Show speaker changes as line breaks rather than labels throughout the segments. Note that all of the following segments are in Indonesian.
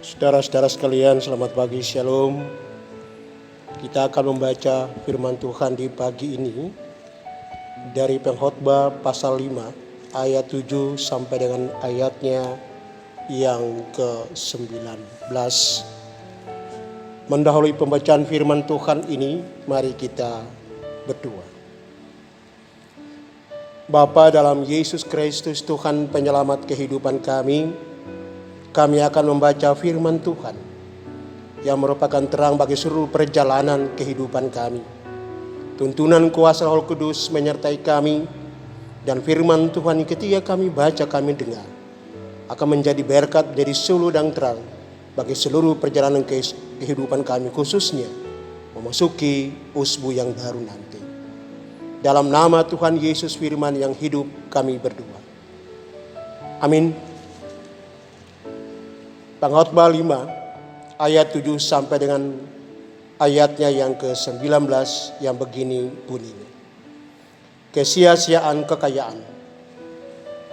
Saudara-saudara sekalian, selamat pagi, shalom. Kita akan membaca firman Tuhan di pagi ini dari Pengkhotbah pasal 5 ayat 7 sampai dengan ayatnya yang ke-19. Mendahului pembacaan firman Tuhan ini, mari kita berdoa. Bapa dalam Yesus Kristus, Tuhan penyelamat kehidupan kami akan membaca firman Tuhan yang merupakan terang bagi seluruh perjalanan kehidupan kami. Tuntunan kuasa Roh Kudus menyertai kami, dan firman Tuhan ketika kami baca, kami dengar, akan menjadi berkat dari suluh dan terang bagi seluruh perjalanan kehidupan kami, khususnya memasuki usbu yang baru nanti. Dalam nama Tuhan Yesus firman yang hidup kami berdoa. Amin. Pengkhotbah 5 ayat 7 sampai dengan ayatnya yang ke-19 yang begini bunyinya. Kesia-siaan kekayaan.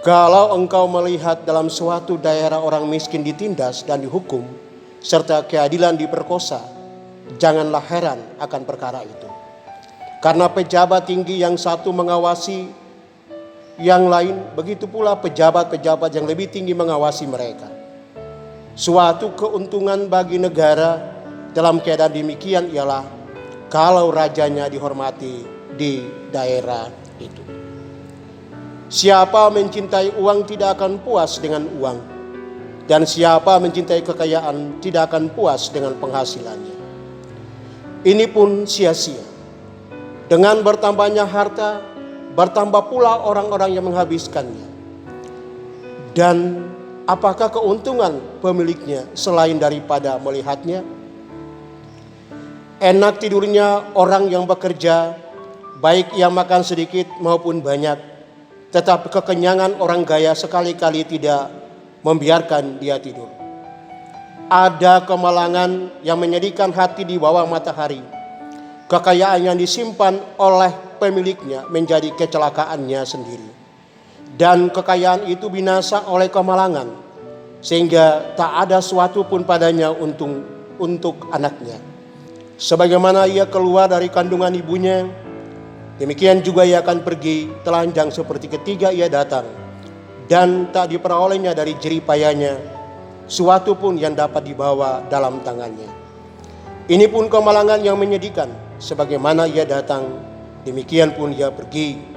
Kalau engkau melihat dalam suatu daerah orang miskin ditindas dan dihukum, serta keadilan diperkosa, janganlah heran akan perkara itu. Karena pejabat tinggi yang satu mengawasi yang lain, begitu pula pejabat-pejabat yang lebih tinggi mengawasi mereka. Suatu keuntungan bagi negara dalam keadaan demikian ialah kalau rajanya dihormati di daerah itu. Siapa mencintai uang tidak akan puas dengan uang, dan siapa mencintai kekayaan tidak akan puas dengan penghasilannya. Ini pun sia-sia. Dengan bertambahnya harta, bertambah pula orang-orang yang menghabiskannya. Dan apakah keuntungan pemiliknya selain daripada melihatnya? Enak tidurnya orang yang bekerja, baik yang makan sedikit maupun banyak. Tetapi kekenyangan orang kaya sekali-kali tidak membiarkan dia tidur. Ada kemalangan yang menyedihkan hati di bawah matahari. Kekayaan yang disimpan oleh pemiliknya menjadi kecelakaannya sendiri. Dan kekayaan itu binasa oleh kemalangan, sehingga tak ada suatu pun padanya untuk anaknya. Sebagaimana ia keluar dari kandungan ibunya, demikian juga ia akan pergi telanjang seperti ketika ia datang, dan tak diperolehnya dari jerih payahnya suatu pun yang dapat dibawa dalam tangannya. Ini pun kemalangan yang menyedihkan, sebagaimana ia datang, demikian pun ia pergi.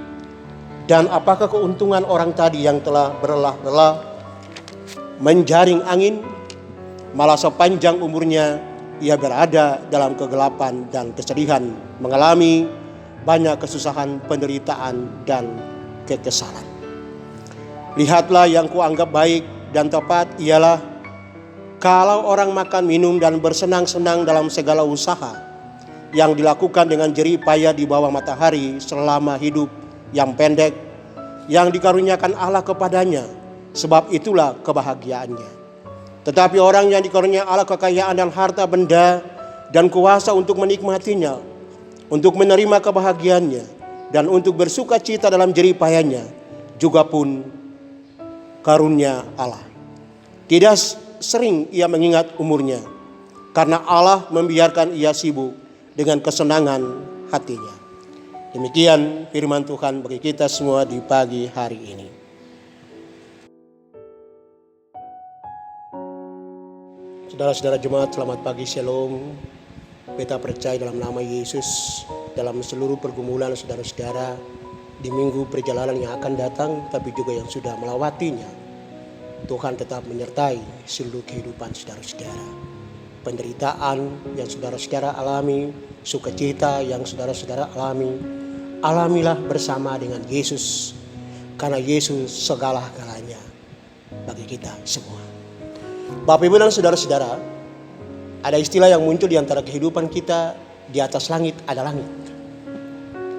Dan apakah keuntungan orang tadi yang telah berlelah-lelah menjaring angin, malah sepanjang umurnya ia berada dalam kegelapan dan kesedihan, mengalami banyak kesusahan, penderitaan, dan kekesalan. Lihatlah, yang kuanggap baik dan tepat ialah kalau orang makan, minum, dan bersenang-senang dalam segala usaha yang dilakukan dengan jerih payah di bawah matahari selama hidup yang pendek yang dikaruniakan Allah kepadanya, sebab itulah kebahagiaannya. Tetapi orang yang dikaruniai Allah kekayaan dan harta benda dan kuasa untuk menikmatinya, untuk menerima kebahagiaannya, dan untuk bersuka cita dalam jerih payahnya, juga pun karunia Allah. Tidak sering ia mengingat umurnya, karena Allah membiarkan ia sibuk dengan kesenangan hatinya. Demikian firman Tuhan bagi kita semua di pagi hari ini. Saudara-saudara jemaat, selamat pagi, shalom. Kita percaya dalam nama Yesus, dalam seluruh pergumulan saudara-saudara di minggu perjalanan yang akan datang, tapi juga yang sudah melewatinya, Tuhan tetap menyertai seluruh kehidupan saudara-saudara. Penderitaan yang saudara-saudara alami, sukacita yang saudara-saudara alami, alamilah bersama dengan Yesus, karena Yesus segala-galanya bagi kita semua. Bapak Ibu dan saudara-saudara, ada istilah yang muncul di antara kehidupan kita, di atas langit ada langit.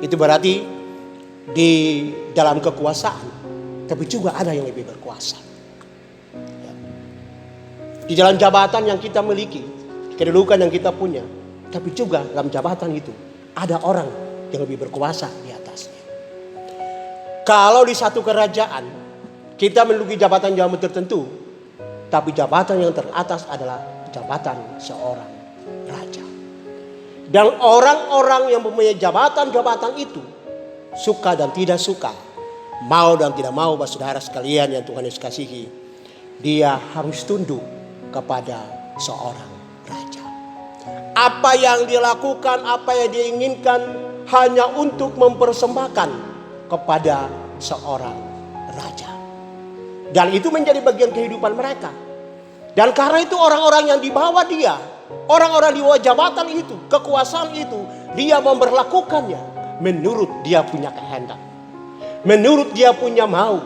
Itu berarti di dalam kekuasaan, tapi juga ada yang lebih berkuasa. Di dalam jabatan yang kita miliki, kedudukan yang kita punya, tapi juga dalam jabatan itu ada orang yang lebih berkuasa di atasnya. Kalau di satu kerajaan kita menduduki jabatan tertentu, Tapi jabatan yang teratas adalah jabatan seorang raja. Dan orang-orang yang mempunyai jabatan-jabatan itu, suka dan tidak suka, mau dan tidak mau, saudara sekalian yang Tuhan Yesus kasihi, dia harus tunduk kepada seorang raja. Apa yang dia lakukan, apa yang dia inginkan hanya untuk mempersembahkan kepada seorang raja. Dan itu menjadi bagian kehidupan mereka. Dan karena itu orang-orang yang di bawah dia, orang-orang di bawah jabatan itu, kekuasaan itu, dia memperlakukannya menurut dia punya kehendak, menurut dia punya mau.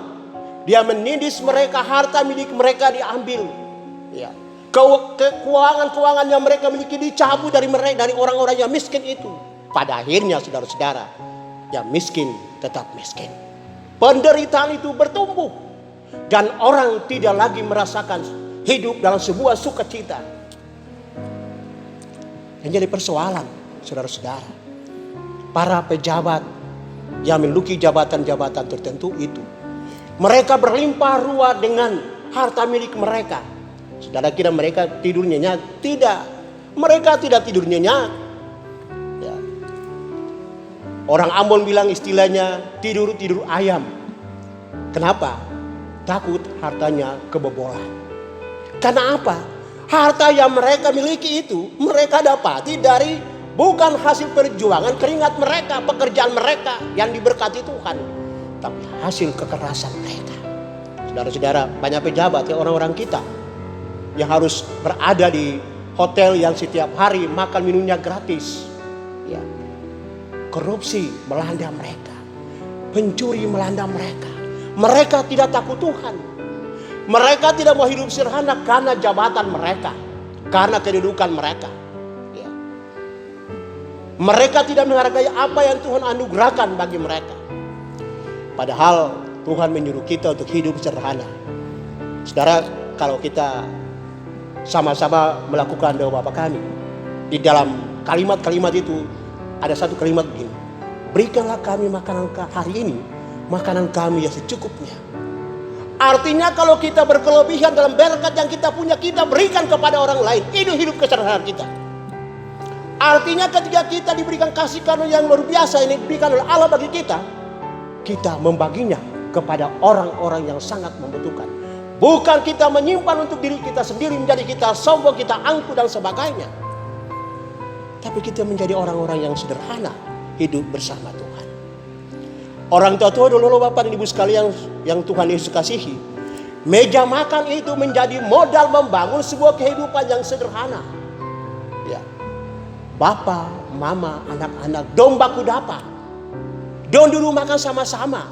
Dia menindis mereka, harta milik mereka diambil. Ya. Keuangan-keuangan yang mereka miliki dicabut dari mereka, dari orang-orang yang miskin itu. Pada akhirnya saudara-saudara, yang miskin tetap miskin. Penderitaan itu bertumbuh. Dan orang tidak lagi merasakan hidup dalam sebuah sukacita. Yang jadi persoalan, saudara-saudara, para pejabat yang memiliki jabatan-jabatan tertentu itu, mereka berlimpah ruah dengan harta milik mereka. Saudara kira mereka tidur nyenyak? Tidak. Mereka tidak tidur nyenyak. Ya. Orang Ambon bilang istilahnya tidur ayam. Kenapa? Takut hartanya kebobolan. Karena apa? Harta yang mereka miliki itu mereka dapati dari bukan hasil perjuangan keringat mereka, pekerjaan mereka yang diberkati Tuhan, tapi hasil kekerasan mereka. Saudara-saudara, banyak pejabat ya, orang-orang kita yang harus berada di hotel yang setiap hari makan minumnya gratis. Ya. Korupsi melanda mereka, pencuri melanda mereka. Mereka tidak takut Tuhan. Mereka tidak mau hidup sederhana karena jabatan mereka, karena kedudukan mereka. Ya. Mereka tidak menghargai apa yang Tuhan anugerahkan bagi mereka. Padahal Tuhan menyuruh kita untuk hidup sederhana. Saudara, kalau kita sama-sama melakukan doa Bapa kami, di dalam kalimat-kalimat itu ada satu kalimat begini: berikanlah kami makanan hari ini, makanan kami yang secukupnya. Artinya kalau kita berkelebihan dalam berkat yang kita punya, kita berikan kepada orang lain. Itu hidup kesederhanaan kita. Artinya ketika kita diberikan kasih karunia yang luar biasa ini diberikan oleh Allah bagi kita, kita membaginya kepada orang-orang yang sangat membutuhkan. Bukan kita menyimpan untuk diri kita sendiri, menjadi kita sombong, kita angkuh dan sebagainya. Tapi kita menjadi orang-orang yang sederhana, hidup bersama Tuhan. Orang tua-tua dulu Bapak dan Ibu sekalian yang Tuhan Yesus kasihi, meja makan itu menjadi modal membangun sebuah kehidupan yang sederhana. Ya. Bapak, mama, anak-anak, dong baku dapa. Dong dulu makan sama-sama.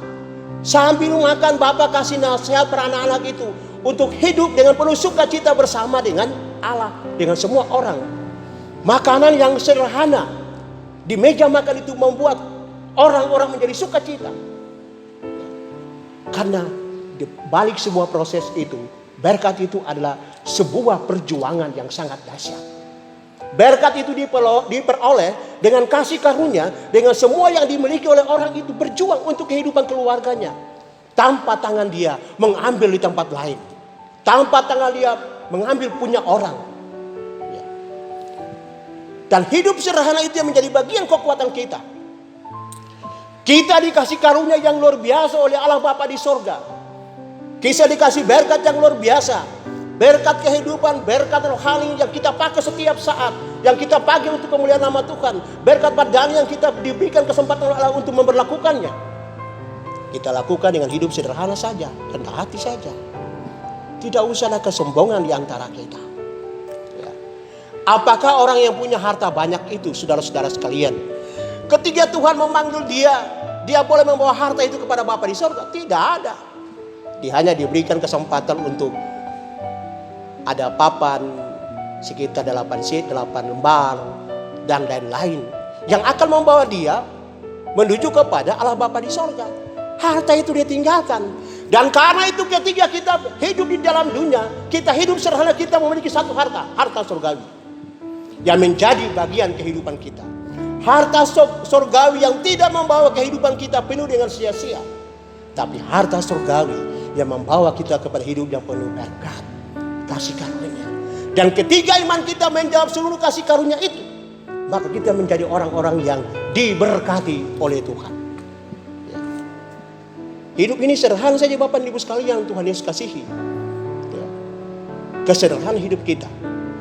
Sambil makan Bapak kasih nasihat para anak-anak itu untuk hidup dengan penuh sukacita bersama dengan Allah, dengan semua orang. Makanan yang sederhana di meja makan itu membuat orang-orang menjadi sukacita. Karena di balik sebuah proses itu, berkat itu adalah sebuah perjuangan yang sangat dahsyat. Berkat itu diperoleh dengan kasih karunia, dengan semua yang dimiliki oleh orang itu, berjuang untuk kehidupan keluarganya. Tanpa tangan dia mengambil di tempat lain. Tanpa tangan dia mengambil punya orang. Ya. Dan hidup sederhana itu yang menjadi bagian kekuatan kita. Kita dikasih karunia yang luar biasa oleh Allah Bapa di sorga. Kita dikasih berkat yang luar biasa. Berkat kehidupan, berkat rohani yang kita pakai setiap saat. Yang kita pakai untuk kemuliaan nama Tuhan. Berkat badan yang kita diberikan kesempatan oleh Allah untuk memperlakukannya. Kita lakukan dengan hidup sederhana saja, rendah hati saja. Tidak usah ada kesombongan di antara kita. Ya. Apakah orang yang punya harta banyak itu, saudara-saudara sekalian, ketika Tuhan memanggil dia boleh membawa harta itu kepada Bapa di surga? Tidak ada. Dia hanya diberikan kesempatan untuk ada papan sekitar 8 lembar dan lain-lain yang akan membawa dia menuju kepada Allah Bapa di surga. Harta itu dia tinggalkan. Dan karena itu ketika kita hidup di dalam dunia, kita hidup sederhana, kita memiliki satu harta surgawi yang menjadi bagian kehidupan kita. Harta surgawi yang tidak membawa kehidupan kita penuh dengan sia-sia. Tapi harta surgawi yang membawa kita kepada hidup yang penuh berkat. kasih karunia. Dan ketika iman kita menjawab seluruh kasih karunia itu, maka kita menjadi orang-orang yang diberkati oleh Tuhan. Ya. Hidup ini sederhana saja Bapak Ibu sekalian, Tuhan Yesus kasihi. Ya. Kesederhanaan hidup kita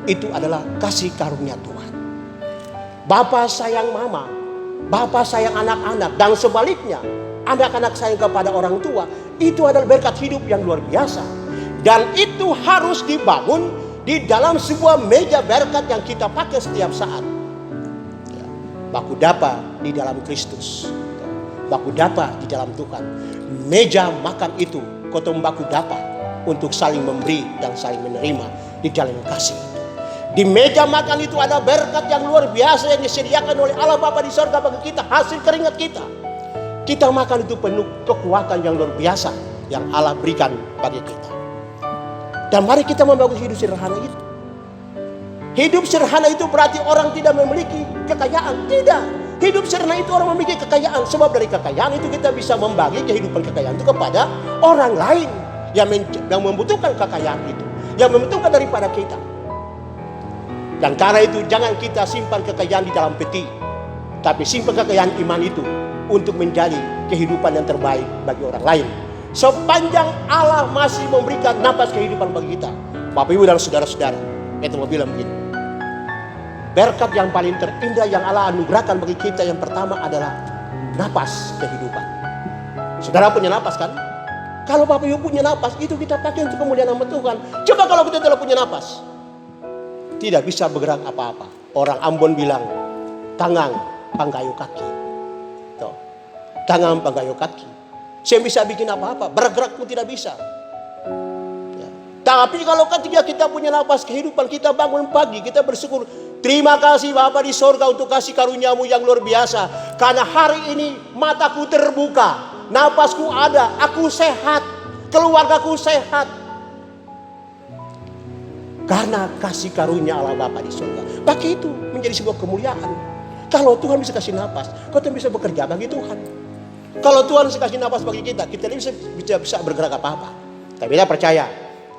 itu adalah kasih karunia Tuhan. Bapak sayang mama, Bapak sayang anak-anak, dan sebaliknya anak-anak sayang kepada orang tua. Itu adalah berkat hidup yang luar biasa. Dan itu harus dibangun di dalam sebuah meja berkat yang kita pakai setiap saat. Ya. Baku dapa di dalam Kristus. Baku dapa di dalam Tuhan. Meja makan itu kotong baku dapa untuk saling memberi dan saling menerima di dalam kasih. Di meja makan itu ada berkat yang luar biasa yang disediakan oleh Allah Bapa di surga bagi kita, hasil keringat kita. Kita makan itu penuh kekuatan yang luar biasa yang Allah berikan bagi kita. Dan mari kita membangun hidup sederhana itu. Hidup sederhana itu berarti orang tidak memiliki kekayaan. Tidak. Hidup sederhana itu orang memiliki kekayaan. Sebab dari kekayaan itu kita bisa membagi kehidupan kekayaan itu kepada orang lain yang membutuhkan kekayaan itu, yang membutuhkan daripada kita. Dan karena itu jangan kita simpan kekayaan di dalam peti, tapi simpan kekayaan iman itu untuk menjadi kehidupan yang terbaik bagi orang lain. Sepanjang Allah masih memberikan napas kehidupan bagi kita, Bapak Ibu dan saudara-saudara, itu mau bilang begini. Berkat yang paling terindah yang Allah anugerahkan bagi kita yang pertama adalah napas kehidupan. Saudara punya napas kan? Kalau Bapak Ibu punya napas, itu kita pakai untuk kemuliaan nama Tuhan. Coba kalau kita tidak punya napas, tidak bisa bergerak apa-apa. Orang Ambon bilang, tangan panggayu kaki. Tuh. Tangan panggayu kaki. Saya bisa bikin apa-apa, bergerak pun tidak bisa. Ya. Tapi kalau ketika kita punya napas kehidupan, kita bangun pagi, kita bersyukur. Terima kasih Bapa di sorga untuk kasih karuniamu yang luar biasa. Karena hari ini mataku terbuka, napasku ada, aku sehat, keluargaku sehat. Karena kasih karunia Allah Bapa di surga. Bagi itu menjadi sebuah kemuliaan. Kalau Tuhan bisa kasih napas, kau bisa bekerja bagi Tuhan. Kalau Tuhan bisa kasih napas bagi kita bisa bergerak apa-apa. Tapi kita percaya,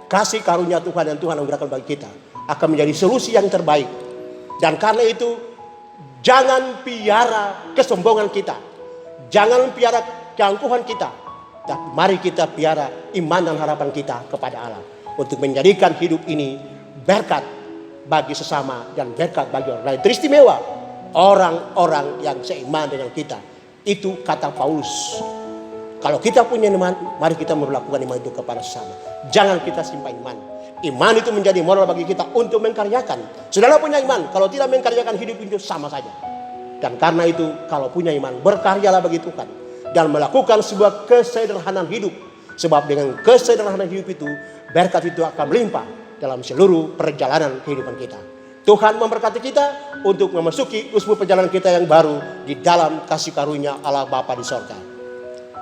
kasih karunia Tuhan dan Tuhan anugerahkan bagi kita akan menjadi solusi yang terbaik. Dan karena itu, jangan piara kesombongan kita. Jangan piara keangkuhan kita. Tapi mari kita piara iman dan harapan kita kepada Allah. Untuk menjadikan hidup ini berkat bagi sesama dan berkat bagi orang lain. Teristimewa orang-orang yang seiman dengan kita. Itu kata Paulus. Kalau kita punya iman, mari kita melakukan iman itu kepada sesama. Jangan kita simpan iman. Iman itu menjadi modal bagi kita untuk mengkaryakan. Saudara punya iman, kalau tidak mengkaryakan hidup itu sama saja. Dan karena itu kalau punya iman, berkaryalah bagi Tuhan. Dan melakukan sebuah kesederhanaan hidup. Sebab dengan kesederhanaan hidup itu, berkat itu akan melimpah dalam seluruh perjalanan kehidupan kita. Tuhan memberkati kita untuk memasuki usbu perjalanan kita yang baru di dalam kasih karunia Allah Bapa di sorga.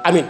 Amin.